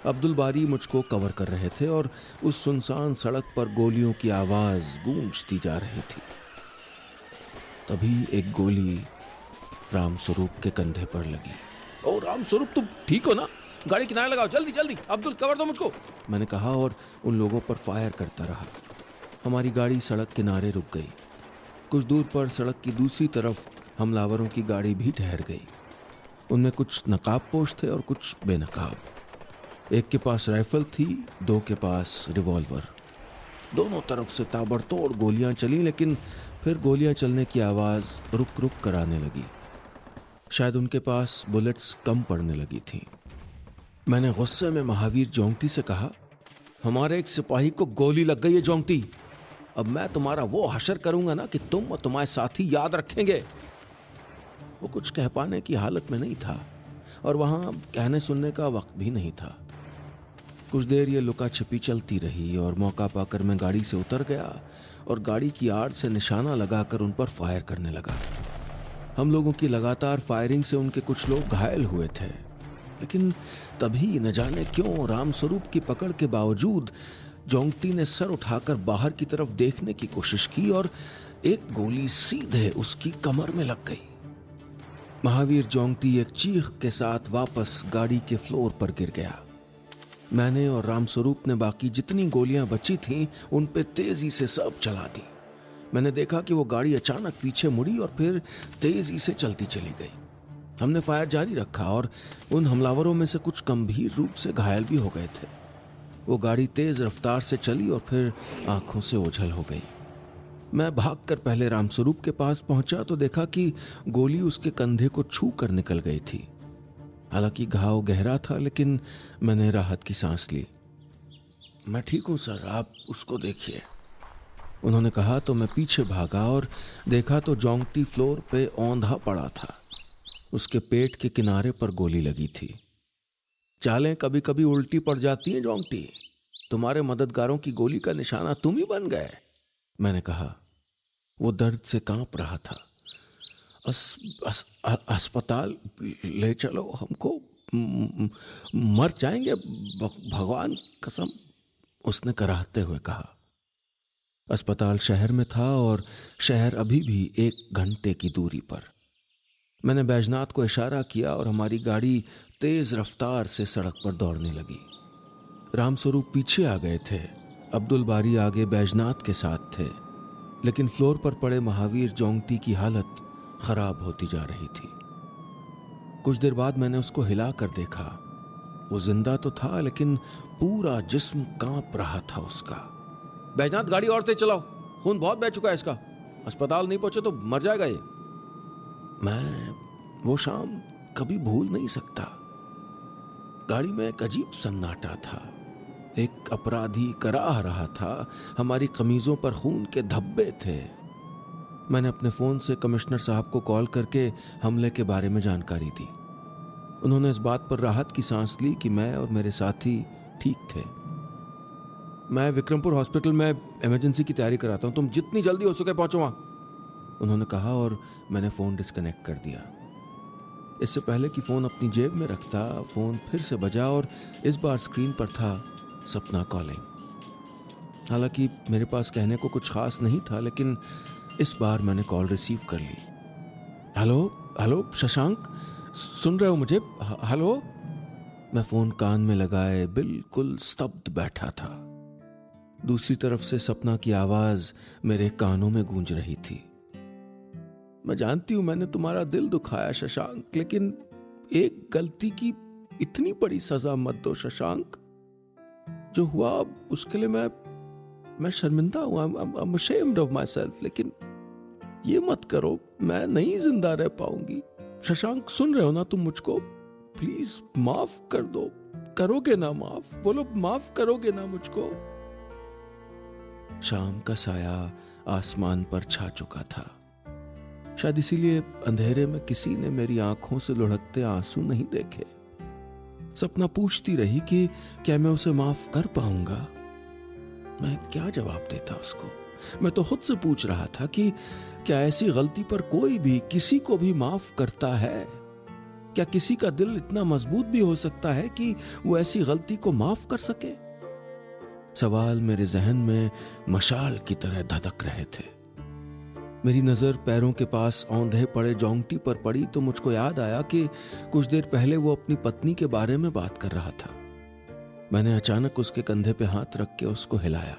A: अब्दुल बारी मुझको कवर कर रहे थे और उस सुनसान सड़क पर गोलियों की आवाज गूंजती जा रही थी। तभी एक गोली राम स्वरूप के कंधे पर लगी।
B: ओ राम स्वरूप, तुम ठीक हो ना? गाड़ी किनारे लगाओ, जल्दी जल्दी। अब्दुल कवर दो मुझको,
A: मैंने कहा और उन लोगों पर फायर करता रहा। हमारी गाड़ी सड़क किनारे रुक गई। कुछ दूर पर सड़क की दूसरी तरफ हमलावरों की गाड़ी भी ठहर गई। उनमें कुछ नकाबपोश थे और कुछ बेनकाब। एक के पास राइफल थी, दो के पास रिवॉल्वर। दोनों तरफ से ताबड़तोड़ गोलियां चली, लेकिन फिर गोलियां चलने की आवाज रुक रुक कर आने लगी। शायद उनके पास बुलेट्स कम पड़ने लगी थी। मैंने गुस्से में महावीर जोंगटी से कहा, हमारे एक सिपाही को गोली लग गई है जोंगटी। अब मैं तुम्हारा वो हशर करूंगा ना कि तुम और तुम्हारे साथी याद रखेंगे। वो कुछ कह पाने की हालत में नहीं था और वहां कहने सुनने का वक्त भी नहीं था। कुछ देर ये लुका छिपी चलती रही और मौका पाकर मैं गाड़ी से उतर गया और गाड़ी की आड़ से निशाना लगाकर उन पर फायर करने लगा। हम लोगों की लगातार फायरिंग से उनके कुछ लोग घायल हुए थे, लेकिन तभी न जाने क्यों रामस्वरूप की पकड़ के बावजूद जोंगटी ने सर उठाकर बाहर की तरफ देखने की कोशिश की और एक गोली सीधे उसकी कमर में लग गई। महावीर जोंगटी एक चीख के साथ वापस गाड़ी के फ्लोर पर गिर गया। मैंने और रामस्वरूप ने बाकी जितनी गोलियां बची थीं उन पे तेजी से सब चला दी। मैंने देखा कि वो गाड़ी अचानक पीछे मुड़ी और फिर तेजी से चलती चली गई। हमने फायर जारी रखा और उन हमलावरों में से कुछ गंभीर रूप से घायल भी हो गए थे। वो गाड़ी तेज रफ्तार से चली और फिर आंखों से ओझल हो गई। मैं भागकर पहले रामस्वरूप के पास पहुंचा तो देखा कि गोली उसके कंधे को छू कर निकल गई थी। हालांकि घाव गहरा था, लेकिन मैंने राहत की सांस ली। मैं ठीक हूं सर, आप उसको देखिए, उन्होंने कहा। तो मैं पीछे भागा और देखा तो जोंगटी फ्लोर पे औंधा पड़ा था। उसके पेट के किनारे पर गोली लगी थी। चालें कभी कभी उल्टी पड़ जाती हैं जोंगटी, तुम्हारे मददगारों की गोली का निशाना तुम ही बन गए, मैंने कहा। वो दर्द से कांप रहा था। अस्पताल ले चलो हमको, मर जाएंगे भगवान कसम, उसने कराहते हुए कहा। अस्पताल शहर में था और शहर अभी भी 1 घंटे की दूरी पर। मैंने बैजनाथ को इशारा किया और हमारी गाड़ी तेज रफ्तार से सड़क पर दौड़ने लगी। रामस्वरूप पीछे आ गए थे, अब्दुल बारी आगे बैजनाथ के साथ थे, लेकिन फ्लोर पर पड़े महावीर जोंगटी की हालत खराब होती जा रही थी। कुछ देर बाद मैंने उसको हिला कर देखा। वो जिंदा तो था, लेकिन पूरा जिस्म कांप रहा था उसका।
B: बैजनाथ गाड़ी और तेज चलाओ, खून बहुत बह चुका है इसका, अस्पताल नहीं पहुंचे तो मर जाएगा ये।
A: मैं वो शाम कभी भूल नहीं सकता। गाड़ी में एक अजीब सन्नाटा था। एक अपराधी कराह रहा था, हमारी कमीजों पर खून के धब्बे थे। मैंने अपने फोन से कमिश्नर साहब को कॉल करके हमले के बारे में जानकारी दी। उन्होंने इस बात पर राहत की सांस ली कि मैं और मेरे साथी ठीक थे। मैं विक्रमपुर हॉस्पिटल में इमरजेंसी की तैयारी कराता हूं, तुम जितनी जल्दी हो सके पहुंचो वहां, उन्होंने कहा और मैंने फोन डिस्कनेक्ट कर दिया। इससे पहले कि फोन अपनी जेब में रखता, फोन फिर से बजा और इस बार स्क्रीन पर था सपना कॉलिंग। हालांकि मेरे पास कहने को कुछ खास नहीं था, लेकिन इस बार मैंने कॉल रिसीव कर ली। हेलो हेलो शशांक, सुन रहे हो मुझे? हेलो। मैं फोन कान में लगाए बिल्कुल स्तब्ध बैठा था। दूसरी तरफ से सपना की आवाज मेरे कानों में गूंज रही थी। मैं जानती हूं मैंने तुम्हारा दिल दुखाया शशांक, लेकिन एक गलती की इतनी बड़ी सजा मत दो शशांक। जो हुआ उसके लिए मैं शर्मिंदा हूं, I'm ashamed of myself, लेकिन ये मत करो, मैं नहीं जिंदा रह पाऊंगी। शशांक सुन रहे हो ना तुम मुझको? प्लीज माफ कर दो, करोगे ना माफ? बोलो माफ करोगे ना मुझको? शाम का साया आसमान पर छा चुका था। शायद इसीलिए अंधेरे में किसी ने मेरी आंखों से लुढ़कते आंसू नहीं देखे। सपना पूछती रही कि क्या मैं उसे माफ कर पाऊंगा। मैं क्या जवाब देता उसको? मैं तो खुद से पूछ रहा था कि क्या ऐसी गलती पर कोई भी किसी को भी माफ करता है? क्या किसी का दिल इतना मजबूत भी हो सकता है कि वो ऐसी गलती को माफ कर सके? सवाल मेरे जहन में मशाल की तरह धधक रहे थे। मेरी नजर पैरों के पास औंधे पड़े जोंगटी पर पड़ी तो मुझको याद आया कि कुछ देर पहले वो अपनी पत्नी के बारे में बात कर रहा था। मैंने अचानक उसके कंधे पे हाथ रख के उसको हिलाया।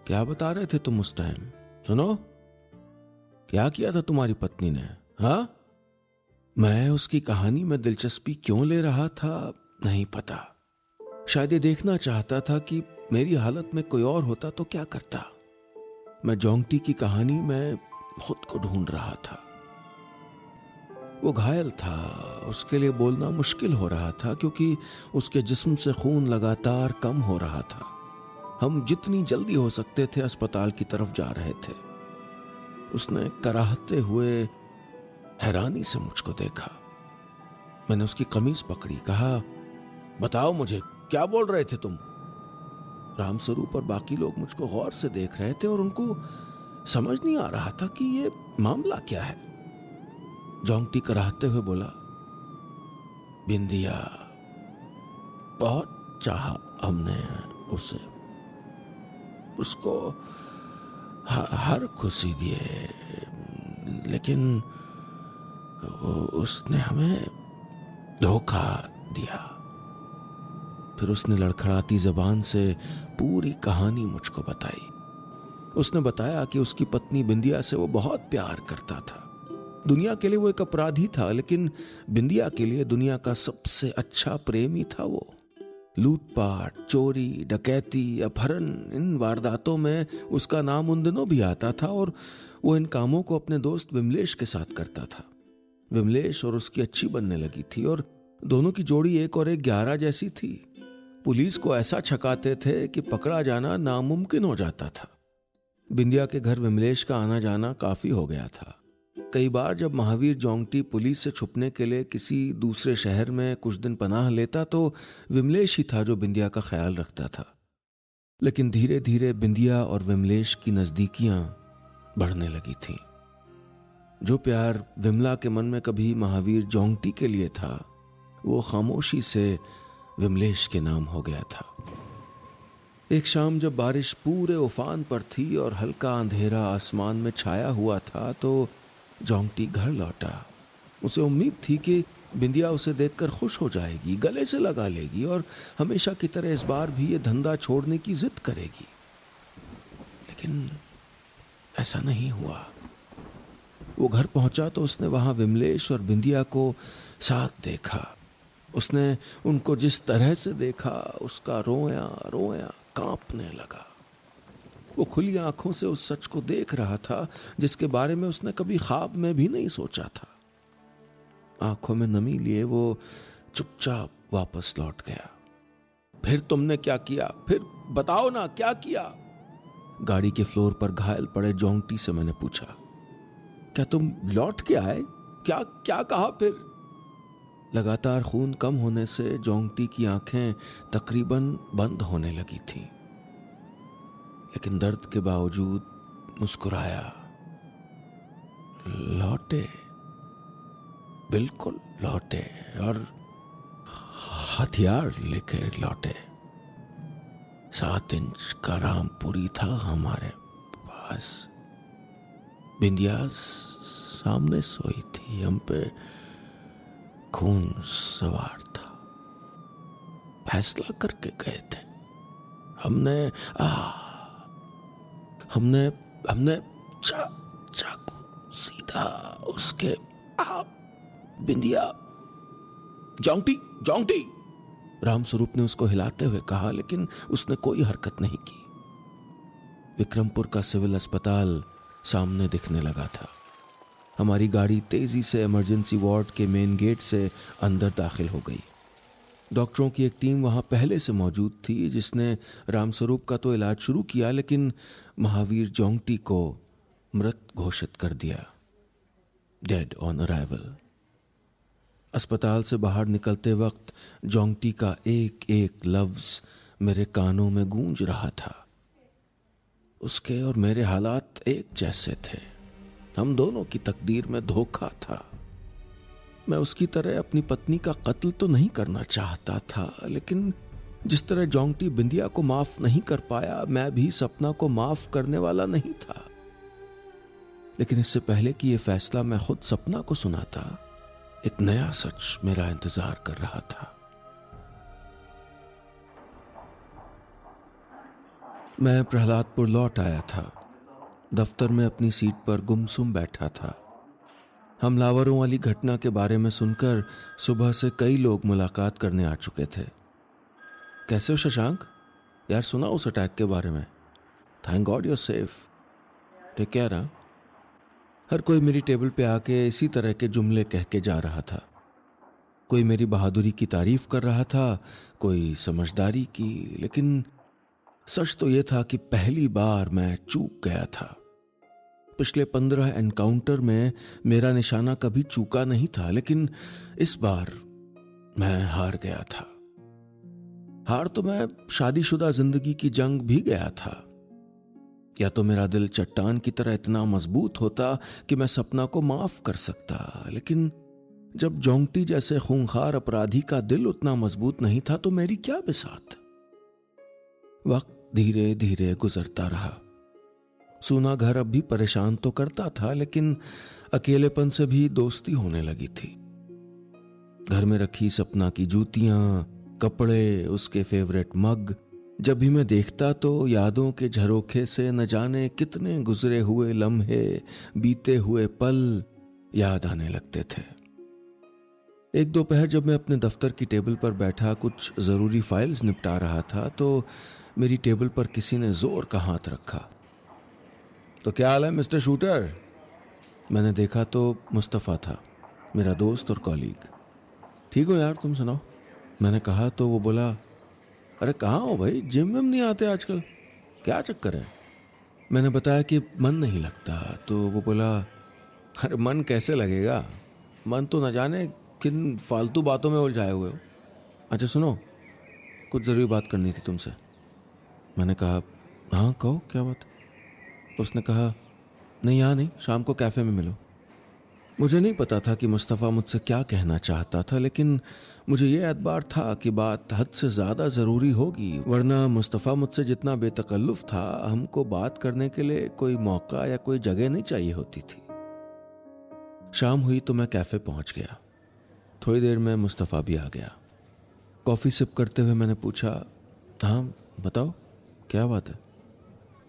A: क्या बता रहे थे तुम उस टाइम? सुनो। क्या किया था तुम्हारी पत्नी ने? हाँ? मैं उसकी कहानी में दिलचस्पी क्यों ले रहा था नहीं पता। शायद ये देखना चाहता था कि मेरी हालत में कोई और होता तो क्या करता। मैं जोंगटी की कहानी में खुद को ढूंढ रहा था। वो घायल था, उसके लिए बोलना मुश्किल हो रहा था क्योंकि उसके जिस्म से खून लगातार कम हो रहा था। हम जितनी जल्दी हो सकते थे अस्पताल की तरफ जा रहे थे। उसने कराहते हुए हैरानी से मुझको देखा। मैंने उसकी कमीज पकड़ी, कहा, बताओ मुझे, क्या बोल रहे थे तुम? रामस्वरूप और बाकी लोग मुझको गौर से देख रहे थे और उनको समझ नहीं आ रहा था कि ये मामला क्या है। जोंगटी कराहते हुए बोला, बिंदिया, बहुत चाहा हमने उसे, उसको हर खुशी दिए, लेकिन उसने हमें धोखा दिया। फिर उसने लड़खड़ाती जबान से पूरी कहानी मुझको बताई। उसने बताया कि उसकी पत्नी बिंदिया से वो बहुत प्यार करता था। दुनिया के लिए वो एक अपराधी था, लेकिन बिंदिया के लिए दुनिया का सबसे अच्छा प्रेमी था वो। लूटपाट, चोरी, डकैती, अपहरण, इन वारदातों में उसका नाम उन दिनों भी आता था और वो इन कामों को अपने दोस्त विमलेश के साथ करता था। विमलेश और उसकी अच्छी बनने लगी थी और दोनों की जोड़ी 1 और 1 11 जैसी थी। पुलिस को ऐसा छकाते थे कि पकड़ा जाना नामुमकिन हो जाता था। बिंदिया के घर विमलेश का आना जाना काफी हो गया था। कई बार जब महावीर जोंगटी पुलिस से छुपने के लिए किसी दूसरे शहर में कुछ दिन पनाह लेता तो विमलेश ही था जो बिंदिया का ख्याल रखता था। लेकिन धीरे धीरे बिंदिया और विमलेश की नजदीकियां बढ़ने लगी थीं। जो प्यार विमला के मन में कभी महावीर जोंगटी के लिए था, वो खामोशी से विमलेश के नाम हो गया था। एक शाम जब बारिश पूरे उफान पर थी और हल्का अंधेरा आसमान में छाया हुआ था तो जोंगटी घर लौटा। उसे उम्मीद थी कि बिंदिया उसे देखकर खुश हो जाएगी, गले से लगा लेगी और हमेशा की तरह इस बार भी ये धंधा छोड़ने की जिद करेगी। लेकिन ऐसा नहीं हुआ। वो घर पहुंचा तो उसने वहां विमलेश और बिंदिया को साथ देखा। उसने उनको जिस तरह से देखा, उसका रोया रोया कांपने लगा। वो खुली आंखों से उस सच को देख रहा था जिसके बारे में उसने कभी ख्वाब में भी नहीं सोचा था। आंखों में नमी लिए वो चुपचाप वापस लौट गया। फिर तुमने क्या किया? फिर बताओ ना, क्या किया? गाड़ी के फ्लोर पर घायल पड़े जोंगटी से मैंने पूछा। क्या तुम लौट के आए? क्या क्या कहा फिर? लगातार खून कम होने से जोंगटी की आंखें तकरीबन बंद होने लगी थीं, लेकिन दर्द के बावजूद मुस्कुराया। लौटे, बिल्कुल लौटे, और हथियार लेके लौटे। 7 इंच का रामपुरी था हमारे पास। बिंदिया सामने सोई थी, हम पे खून सवार था। फैसला करके गए थे। हमने चाकू सीधा उसके बिंदिया। जोंगटी रामस्वरूप ने उसको हिलाते हुए कहा, लेकिन उसने कोई हरकत नहीं की। विक्रमपुर का सिविल अस्पताल सामने दिखने लगा था। हमारी गाड़ी तेजी से इमरजेंसी वार्ड के मेन गेट से अंदर दाखिल हो गई। डॉक्टरों की एक टीम वहां पहले से मौजूद थी जिसने रामस्वरूप का तो इलाज शुरू किया, लेकिन महावीर जोंगटी को मृत घोषित कर दिया, डेड ऑन अराइवल। अस्पताल से बाहर निकलते वक्त जोंगटी का एक एक लफ्ज मेरे कानों में गूंज रहा था। उसके और मेरे हालात एक जैसे थे। हम दोनों की तकदीर में धोखा था। मैं उसकी तरह अपनी पत्नी का कत्ल तो नहीं करना चाहता था, लेकिन जिस तरह जोंगटी बिंदिया को माफ नहीं कर पाया, मैं भी सपना को माफ करने वाला नहीं था। लेकिन इससे पहले कि यह फैसला मैं खुद सपना को सुनाता, एक नया सच मेरा इंतजार कर रहा था। मैं प्रहलादपुर लौट आया था। दफ्तर में अपनी सीट पर गुमसुम बैठा था। हमलावरों वाली घटना के बारे में सुनकर सुबह से कई लोग मुलाकात करने आ चुके थे। कैसे हो शशांक? यार सुना उस अटैक के बारे में? Thank God you're safe. Take care. हर कोई मेरी टेबल पे आके इसी तरह के जुमले कह के जा रहा था। कोई मेरी बहादुरी की तारीफ कर रहा था, कोई समझदारी की, लेकिन सच तो यह था कि पहली बार मैं चूक गया था। पिछले 15 एनकाउंटर में मेरा निशाना कभी चूका नहीं था, लेकिन इस बार मैं हार गया था। हार तो मैं शादीशुदा जिंदगी की जंग भी गया था। या तो मेरा दिल चट्टान की तरह इतना मजबूत होता कि मैं सपना को माफ कर सकता, लेकिन जब जोंगटी जैसे खूंखार अपराधी का दिल उतना मजबूत नहीं था तो मेरी क्या बिसात। वक्त धीरे धीरे गुजरता रहा। सूना घर अब भी परेशान तो करता था, लेकिन अकेलेपन से भी दोस्ती होने लगी थी। घर में रखी सपना की जूतियां, कपड़े, उसके फेवरेट मग, जब भी मैं देखता तो यादों के झरोखे से न जाने कितने गुजरे हुए लम्हे, बीते हुए पल याद आने लगते थे। एक दोपहर जब मैं अपने दफ्तर की टेबल पर बैठा कुछ जरूरी फाइल्स निपटा रहा था तो मेरी टेबल पर किसी ने जोर का हाथ रखा। तो क्या हाल है मिस्टर शूटर? मैंने देखा तो मुस्तफ़ा था, मेरा दोस्त और कॉलीग। ठीक हो यार, तुम सुनाओ? मैंने कहा तो वो बोला, अरे कहाँ हो भाई, जिम में नहीं आते आजकल, क्या चक्कर है? मैंने बताया कि मन नहीं लगता। तो वो बोला, अरे मन कैसे लगेगा, मन तो न जाने किन फालतू बातों में उलझाए हुए हो। अच्छा सुनो, कुछ ज़रूरी बात करनी थी तुमसे। मैंने कहा, हाँ कहो, क्या बात? उसने कहा, नहीं यहाँ नहीं, शाम को कैफ़े में मिलो। मुझे नहीं पता था कि मुस्तफ़ा मुझसे क्या कहना चाहता था, लेकिन मुझे ये एतबार था कि बात हद से ज़्यादा ज़रूरी होगी, वरना मुस्तफ़ा मुझसे जितना बेतकल्लुफ़ था, हमको बात करने के लिए कोई मौका या कोई जगह नहीं चाहिए होती थी। शाम हुई तो मैं कैफ़े पहुंच गया। थोड़ी देर में मुस्तफ़ा भी आ गया। कॉफ़ी सिप करते हुए मैंने पूछा, हाँ बताओ क्या बात है?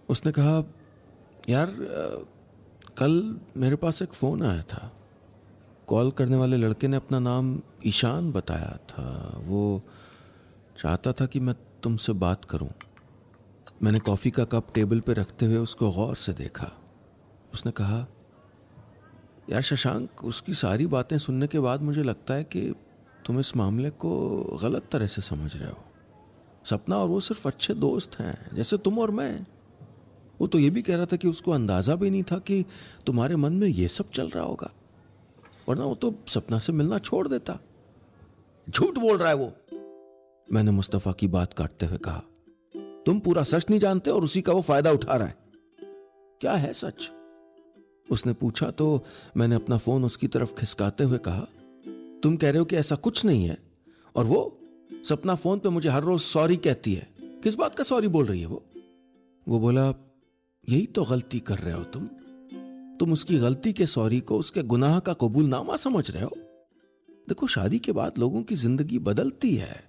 A: उसने कहा, यार कल मेरे पास एक फ़ोन आया था। कॉल करने वाले लड़के ने अपना नाम ईशान बताया था। वो चाहता था कि मैं तुमसे बात करूं। मैंने कॉफ़ी का कप टेबल पे रखते हुए उसको गौर से देखा। उसने कहा, यार शशांक, उसकी सारी बातें सुनने के बाद मुझे लगता है कि तुम इस मामले को गलत तरह से समझ रहे हो। सपना और वो सिर्फ अच्छे दोस्त हैं, जैसे तुम और मैं। वो तो ये भी कह रहा था कि उसको अंदाजा भी नहीं था कि तुम्हारे मन में ये सब चल रहा होगा, वरना वो तो सपना से मिलना छोड़ देता। झूठ बोल रहा है वो, मैंने मुस्तफ़ा की बात काटते हुए कहा। तुम पूरा सच नहीं जानते और उसी का वो फायदा उठा रहा है। क्या है सच? उसने पूछा तो मैंने अपना फोन उसकी तरफ खिसकाते हुए कहा, तुम कह रहे हो कि ऐसा कुछ नहीं है, और वो सपना फोन पे मुझे हर रोज सॉरी कहती है। किस बात का सॉरी बोल रही है वो बोला, यही तो गलती कर रहे हो तुम उसकी गलती के सॉरी को उसके गुनाह का कबूलनामा समझ रहे हो। देखो, शादी के बाद लोगों की जिंदगी बदलती है।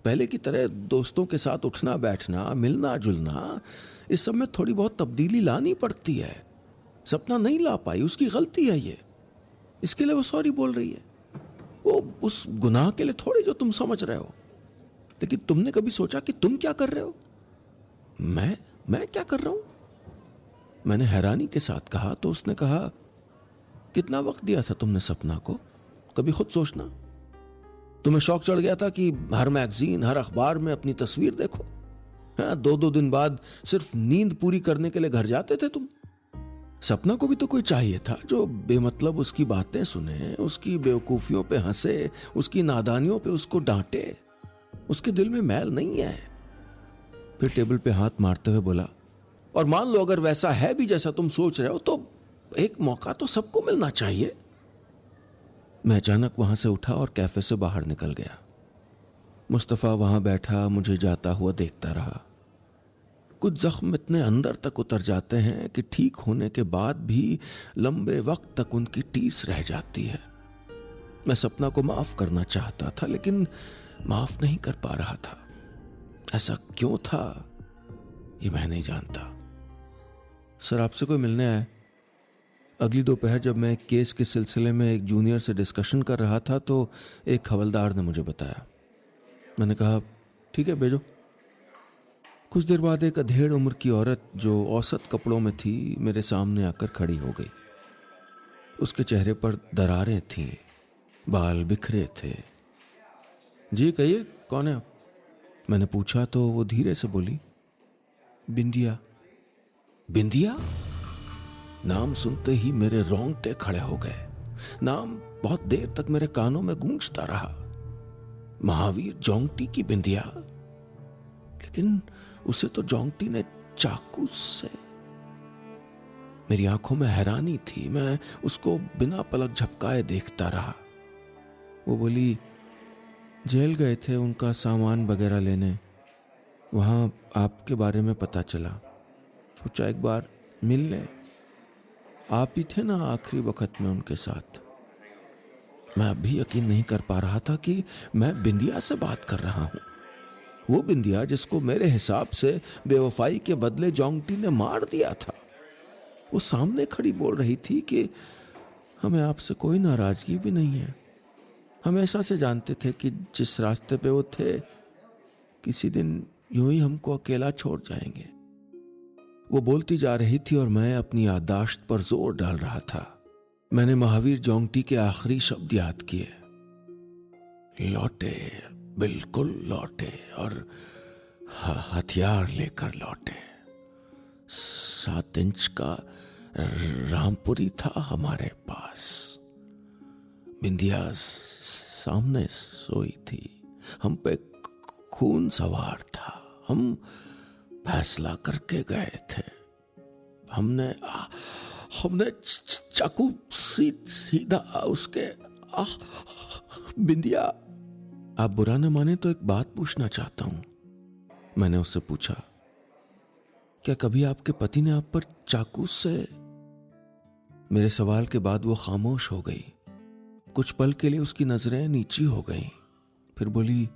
A: पहले की तरह दोस्तों के साथ उठना बैठना, मिलना जुलना, इस सब में थोड़ी बहुत तब्दीली लानी पड़ती है। सपना नहीं ला पाई, उसकी गलती है ये, इसके लिए वो सॉरी बोल रही है। वो उस गुनाह के लिए थोड़ी जो तुम समझ रहे हो। लेकिन तुमने कभी सोचा कि तुम क्या कर रहे हो? मैं क्या कर रहा हूं? मैंने हैरानी के साथ कहा तो उसने कहा, कितना वक्त दिया था तुमने सपना को? कभी खुद सोचना। तुम्हें शौक चढ़ गया था कि हर मैगजीन, हर अखबार में अपनी तस्वीर देखो। हाँ, 2-2 दिन बाद सिर्फ नींद पूरी करने के लिए घर जाते थे तुम। सपना को भी तो कोई चाहिए था जो बेमतलब उसकी बातें सुने, उसकी बेवकूफियों पे हंसे, उसकी नादानियों पे उसको डांटे। उसके दिल में मैल नहीं है। फिर टेबल पे हाथ मारते हुए बोला, और मान लो अगर वैसा है भी जैसा तुम सोच रहे हो, तो एक मौका तो सबको मिलना चाहिए। मैं अचानक वहां से उठा और कैफे से बाहर निकल गया। मुस्तफ़ा वहां बैठा मुझे जाता हुआ देखता रहा। कुछ जख्म इतने अंदर तक उतर जाते हैं कि ठीक होने के बाद भी लंबे वक्त तक उनकी टीस रह जाती है। मैं सपना को माफ करना चाहता था, लेकिन माफ नहीं कर पा रहा था। ऐसा क्यों था ये मैं नहीं जानता। सर, आपसे कोई मिलने आया है। अगली दोपहर जब मैं एक केस के सिलसिले में एक जूनियर से डिस्कशन कर रहा था तो एक हवलदार ने मुझे बताया। मैंने कहा ठीक है, भेजो। कुछ देर बाद एक अधेड़ उम्र की औरत जो औसत कपड़ों में थी मेरे सामने आकर खड़ी हो गई। उसके चेहरे पर दरारें थीं, बाल बिखरे थे। जी कहिए, कौन है आप? मैंने पूछा तो वो धीरे से बोली, बिंदिया। बिंदिया? नाम सुनते ही मेरे रोंगटे खड़े हो गए। नाम बहुत देर तक मेरे कानों में गूंजता रहा। महावीर जोंगटी की बिंदिया। लेकिन उसे तो जोंगटी ने चाकू से। मेरी आंखों में हैरानी थी। मैं उसको बिना पलक झपकाए देखता रहा। वो बोली, जेल गए थे उनका सामान वगैरह लेने, वहां आपके बारे में पता चला, सोचा एक बार मिल ले। आप ही थे ना आखिरी वक्त में उनके साथ। मैं अभी यकीन नहीं कर पा रहा था कि मैं बिंदिया से बात कर रहा हूं। वो बिंदिया जिसको मेरे हिसाब से बेवफाई के बदले जोंगटी ने मार दिया था। वो सामने खड़ी बोल रही थी कि हमें आपसे कोई नाराजगी भी नहीं है। हमेशा से जानते थे कि जिस रास्ते पे वो थे किसी दिन यूं ही हमको अकेला छोड़ जाएंगे। वो बोलती जा रही थी और मैं अपनी याददाश्त पर जोर डाल रहा था। मैंने महावीर जोंगटी के आखिरी शब्द याद किए, लौटे, बिल्कुल लौटे, और हथियार लेकर लौटे। 7 इंच का रामपुरी था हमारे पास। बिंदिया सामने सोई थी। हम पे खून सवार था। हम फैसला करके गए थे। हमने चाकू सीधा उसके। बिंदिया, आप बुरा न माने तो एक बात पूछना चाहता हूं। मैंने उससे पूछा, क्या कभी आपके पति ने आप पर चाकू से? मेरे सवाल के बाद वो खामोश हो गई। कुछ पल के लिए उसकी नजरें नीची हो गईं। फिर बोली,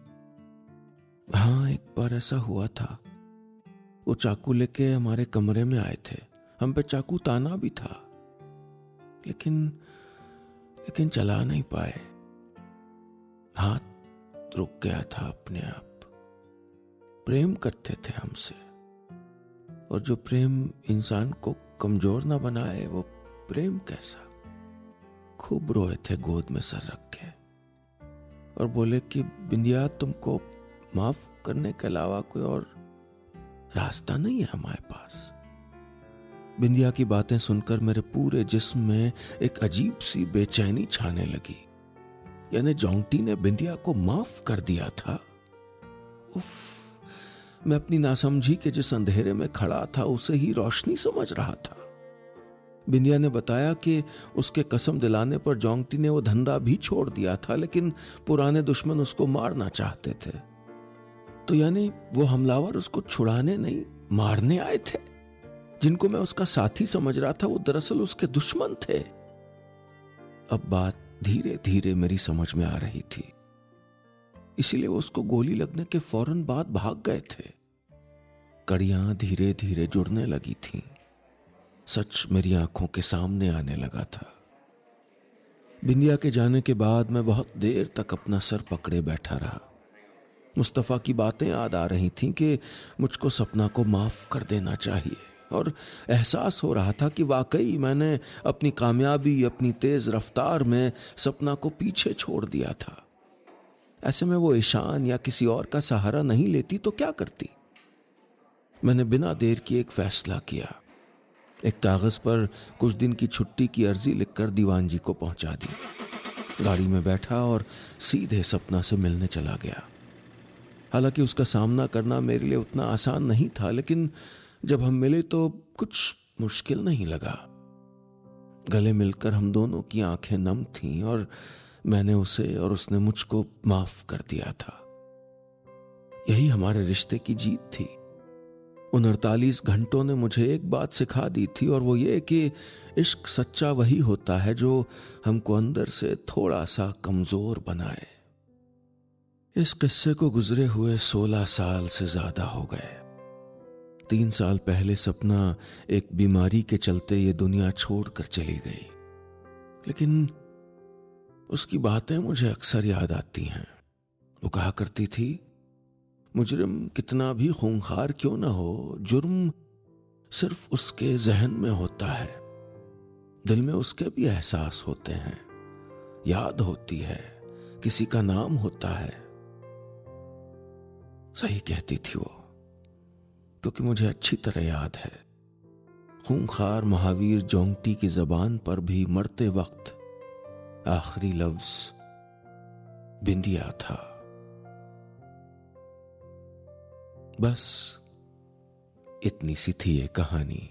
A: हाँ, एक बार ऐसा हुआ था। वो चाकू लेके हमारे कमरे में आए थे। हम पे चाकू ताना भी था, लेकिन चला नहीं पाए। हाथ रुक गया था अपने आप। प्रेम करते थे हमसे, और जो प्रेम इंसान को कमजोर ना बनाए वो प्रेम कैसा। खूब रोए थे गोद में सर रख के और बोले कि बिंदिया, तुमको माफ करने के अलावा कोई और रास्ता नहीं है हमारे पास। बिंदिया की बातें सुनकर मेरे पूरे जिस्म में एक अजीब सी बेचैनी छाने लगी। यानी जोंगटी ने बिंदिया को माफ कर दिया था। उफ, मैं अपनी नासमझी के जिस अंधेरे में खड़ा था उसे ही रोशनी समझ रहा था। बिंदिया ने बताया कि उसके कसम दिलाने पर जोंगटी ने वो धंधा भी छोड़ दिया था, लेकिन पुराने दुश्मन उसको मारना चाहते थे। तो यानी वो हमलावर उसको छुड़ाने नहीं, मारने आए थे। जिनको मैं उसका साथी समझ रहा था वो दरअसल उसके दुश्मन थे। अब बात धीरे धीरे मेरी समझ में आ रही थी। इसीलिए वो उसको गोली लगने के फौरन बाद भाग गए थे। कड़ियां धीरे धीरे जुड़ने लगी थीं। सच मेरी आंखों के सामने आने लगा था। बिंदिया के जाने के बाद मैं बहुत देर तक अपना सर पकड़े बैठा रहा। मुस्तफा की बातें याद आ रही थीं कि मुझको सपना को माफ कर देना चाहिए, और एहसास हो रहा था कि वाकई मैंने अपनी कामयाबी, अपनी तेज रफ्तार में सपना को पीछे छोड़ दिया था। ऐसे में वो ईशान या किसी और का सहारा नहीं लेती तो क्या करती। मैंने बिना देर किए एक फैसला किया। एक कागज पर कुछ दिन की छुट्टी की अर्जी लिखकर दीवान जी को पहुंचा दी। गाड़ी में बैठा और सीधे सपना से मिलने चला गया। हालांकि उसका सामना करना मेरे लिए उतना आसान नहीं था, लेकिन जब हम मिले तो कुछ मुश्किल नहीं लगा। गले मिलकर हम दोनों की आंखें नम थीं और मैंने उसे और उसने मुझको माफ कर दिया था। यही हमारे रिश्ते की जीत थी। उन 48 घंटों ने मुझे एक बात सिखा दी थी, और वो ये कि इश्क सच्चा वही होता है जो हमको अंदर से थोड़ा सा कमजोर बनाए। इस किस्से को गुजरे हुए 16 साल से ज्यादा हो गए। 3 साल पहले सपना एक बीमारी के चलते ये दुनिया छोड़कर चली गई, लेकिन उसकी बातें मुझे अक्सर याद आती हैं। वो कहा करती थी, मुजरिम कितना भी खूंखार क्यों ना हो, जुर्म सिर्फ उसके जहन में होता है, दिल में उसके भी एहसास होते हैं, याद होती है, किसी का नाम होता है। सही कहती थी वो, क्योंकि मुझे अच्छी तरह याद है, खूंखार महावीर जोंगटी की जबान पर भी मरते वक्त आखिरी लफ्ज बिंदिया था। बस इतनी सी थी ये कहानी।